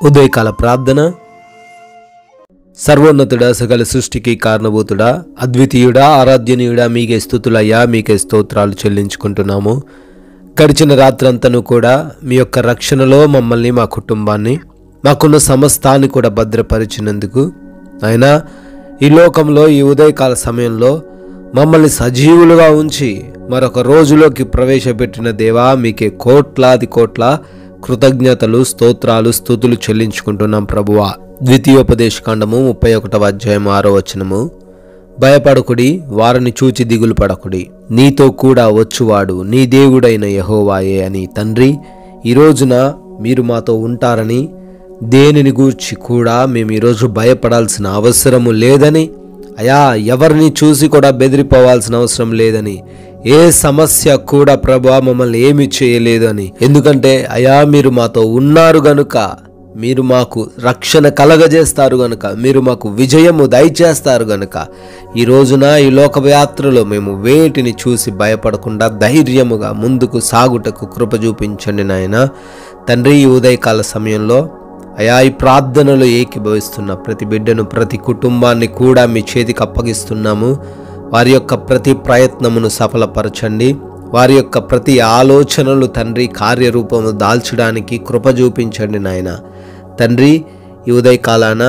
ఉదయకాల ప్రార్థన. సర్వోన్నతుడా, సకల సృష్టికి కారణభూతుడా, అద్వితీయుడా, ఆరాధ్యనీయుడా, మీకే స్తుతులయ్యా, మీకే స్తోత్రాలు చెల్లించుకుంటున్నాము. గడిచిన రాత్రంతను కూడా మీ యొక్క రక్షణలో మమ్మల్ని, మా కుటుంబాన్ని, మాకున్న సమస్తాన్ని కూడా భద్రపరిచినందుకు అయినా ఈ లోకంలో ఈ ఉదయకాల సమయంలో మమ్మల్ని సజీవులుగా ఉంచి మరొక రోజులోకి ప్రవేశపెట్టిన దేవా, మీకే కోట్లాది కోట్ల కృతజ్ఞతలు, స్తోత్రాలు, స్తుతులు చెల్లించుకుంటున్నాం ప్రభువా. ద్వితీయోపదేశకాండము 31వ అధ్యాయం 6వ వచనము. భయపడకుడి, వారిని చూచి దిగులు పడకుడి, నీతో కూడా వచ్చువాడు నీ దేవుడైన యెహోవాయే అని. తండ్రి, ఈ రోజున మీరు మాతో ఉంటారని, దేనిని గూర్చి కూడా మేము ఈరోజు భయపడాల్సిన అవసరము లేదని, అయా ఎవరిని చూసి కూడా బెదిరిపోవాల్సిన అవసరం లేదని, ఏ సమస్య కూడా ప్రభువా మమ్మల్ని ఏమి చేయలేదు అని. ఎందుకంటే అయా మీరు మాతో ఉన్నారు గనుక, మీరు మాకు రక్షణ కలగజేస్తారు గనుక, మీరు మాకు విజయము దయచేస్తారు గనుక ఈ రోజున ఈ లోకయాత్రలో మేము వేటిని చూసి భయపడకుండా ధైర్యముగా ముందుకు సాగుటకు కృప చూపించండి నాయన. తండ్రి, ఈ ఉదయకాల సమయంలో అయా ఈ ప్రార్థనలో ఏకీభవిస్తున్న ప్రతి బిడ్డను, ప్రతి కుటుంబాన్ని కూడా మీ చేతికి అప్పగిస్తున్నాము. వారి యొక్క ప్రతి ప్రయత్నమును సఫలపరచండి. వారి యొక్క ప్రతి ఆలోచనలు తండ్రి కార్యరూపము దాల్చడానికి కృప చూపించండి నాయన. తండ్రి, ఈ ఉదయకాలాన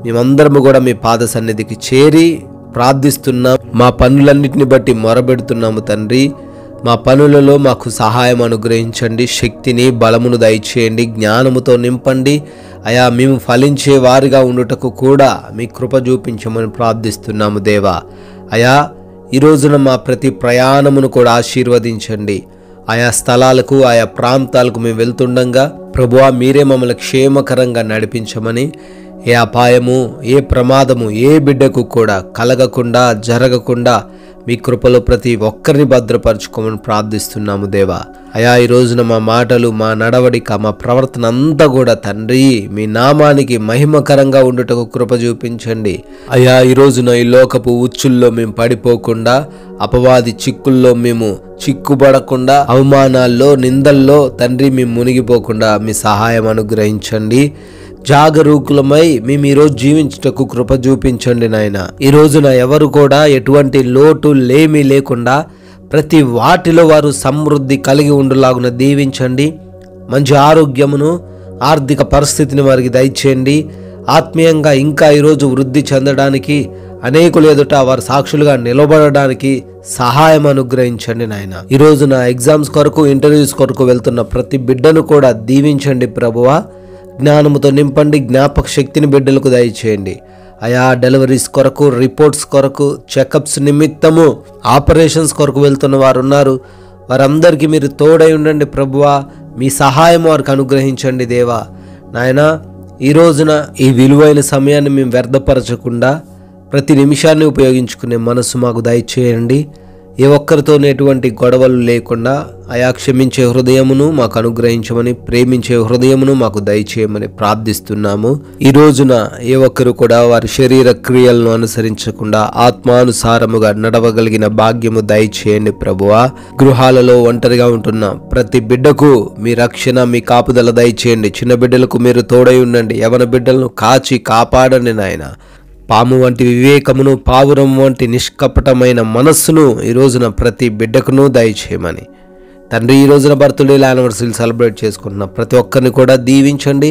మేమందరము కూడా మీ పాద సన్నిధికి చేరి ప్రార్థిస్తున్నాం. మా పనులన్నిటిని బట్టి మొరబెడుతున్నాము తండ్రి. మా పనులలో మాకు సహాయం అనుగ్రహించండి, శక్తిని, బలమును దయచేయండి, జ్ఞానముతో నింపండి. అయా మేము ఫలించే వారిగా ఉండుటకు కూడా మీ కృప చూపించమని ప్రార్థిస్తున్నాము దేవా. అయా ఈ రోజున మా ప్రతి ప్రయాణమును కూడా ఆశీర్వదించండి. ఆయా స్థలాలకు, ఆయా ప్రాంతాలకు మేము వెళ్తుండగా ప్రభువా మీరే మమ్మల్ని క్షేమకరంగా నడిపించమని, ఏ అపాయము, ఏ ప్రమాదము ఏ బిడ్డకు కూడా కలగకుండా, జరగకుండా మీ కృపలో ప్రతి ఒక్కరిని భద్రపరచుకోమని ప్రార్థిస్తున్నాము దేవా. అయా ఈ రోజున మా మాటలు, మా నడవడిక, మా ప్రవర్తన అంతా కూడా తండ్రి మీ నామానికి మహిమకరంగా ఉండుటకు కృప చూపించండి. అయా ఈ రోజున ఈ లోకపు ఉచ్చుల్లో మేము పడిపోకుండా, అపవాది చిక్కుల్లో మేము చిక్కుబడకుండా, అవమానాల్లో, నిందల్లో తండ్రి మేము మునిగిపోకుండా మీ సహాయం అనుగ్రహించండి. జాగరూకులమై మేము ఈరోజు జీవించుటకు కృప చూపించండి నాయన. ఈ రోజున ఎవరు కూడా ఎటువంటి లోటు లేమి లేకుండా ప్రతి వాటిలో వారు సమృద్ధి కలిగి ఉండులాగున దీవించండి. మంచి ఆరోగ్యమును, ఆర్థిక పరిస్థితిని వారికి దయచేయండి. ఆత్మీయంగా ఇంకా ఈరోజు వృద్ధి చెందడానికి, అనేకులు ఎదుట వారు సాక్షులుగా నిలబడడానికి సహాయం అనుగ్రహించండి నాయన. ఈ రోజున ఎగ్జామ్స్ కొరకు, ఇంటర్వ్యూస్ కొరకు వెళ్తున్న ప్రతి బిడ్డను కూడా దీవించండి ప్రభువా. జ్ఞానముతో నింపండి, జ్ఞాపక శక్తిని బిడ్డలకు దయచేయండి. అయా డెలివరీస్ కొరకు, రిపోర్ట్స్ కొరకు, చెకప్స్ నిమిత్తము, ఆపరేషన్స్ కొరకు వెళ్తున్న వారు ఉన్నారు. వారందరికీ మీరు తోడై ఉండండి ప్రభువా. మీ సహాయం వారికి అనుగ్రహించండి దేవా. నాయన ఈ రోజున ఈ విలువైన సమయాన్ని మేము వ్యర్థపరచకుండా ప్రతి నిమిషాన్ని ఉపయోగించుకునే మనసు మాకు దయచేయండి. ఏ ఒక్కరితో ఎటువంటి గొడవలు లేకుండా అయా క్షమించే హృదయమును మాకు అనుగ్రహించమని, ప్రేమించే హృదయమును మాకు దయచేయమని ప్రార్థిస్తున్నాము. ఈ రోజున ఏ ఒక్కరు కూడా వారి శరీర క్రియలను అనుసరించకుండా ఆత్మానుసారముగా నడవగలిగిన భాగ్యము దయచేయండి ప్రభువా. గృహాలలో ఒంటరిగా ఉంటున్న ప్రతి బిడ్డకు మీ రక్షణ, మీ కాపుదల దయచేయండి. చిన్న బిడ్డలకు మీరు తోడై ఉండండి. యవన బిడ్డలను కాచి కాపాడండి నాయన. పాము వంటి వివేకమును, పావురం వంటి నిష్కపటమైన మనస్సును ఈ రోజున ప్రతి బిడ్డకును దయచేయమని తండ్రి. ఈ రోజున బర్త్డే యానివర్సరీలు సెలబ్రేట్ చేసుకుంటున్న ప్రతి ఒక్కరిని కూడా దీవించండి.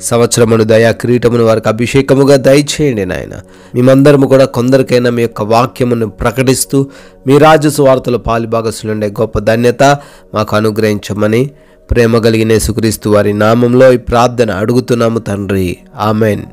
సంవత్సరమును దయా కిరీటమును వారికి అభిషేకముగా దయచేయండి నాయన. మేమందరము కూడా కొందరికైనా మీ యొక్క వాక్యమును ప్రకటిస్తూ మీ రాజ్య సువార్తలో పాలుభాగస్సులుండే గొప్ప ధన్యత మాకు అనుగ్రహించమని ప్రేమ కలిగిన యేసుక్రీస్తు వారి నామంలో ఈ ప్రార్థన అడుగుతున్నాము తండ్రి. ఆమెన్.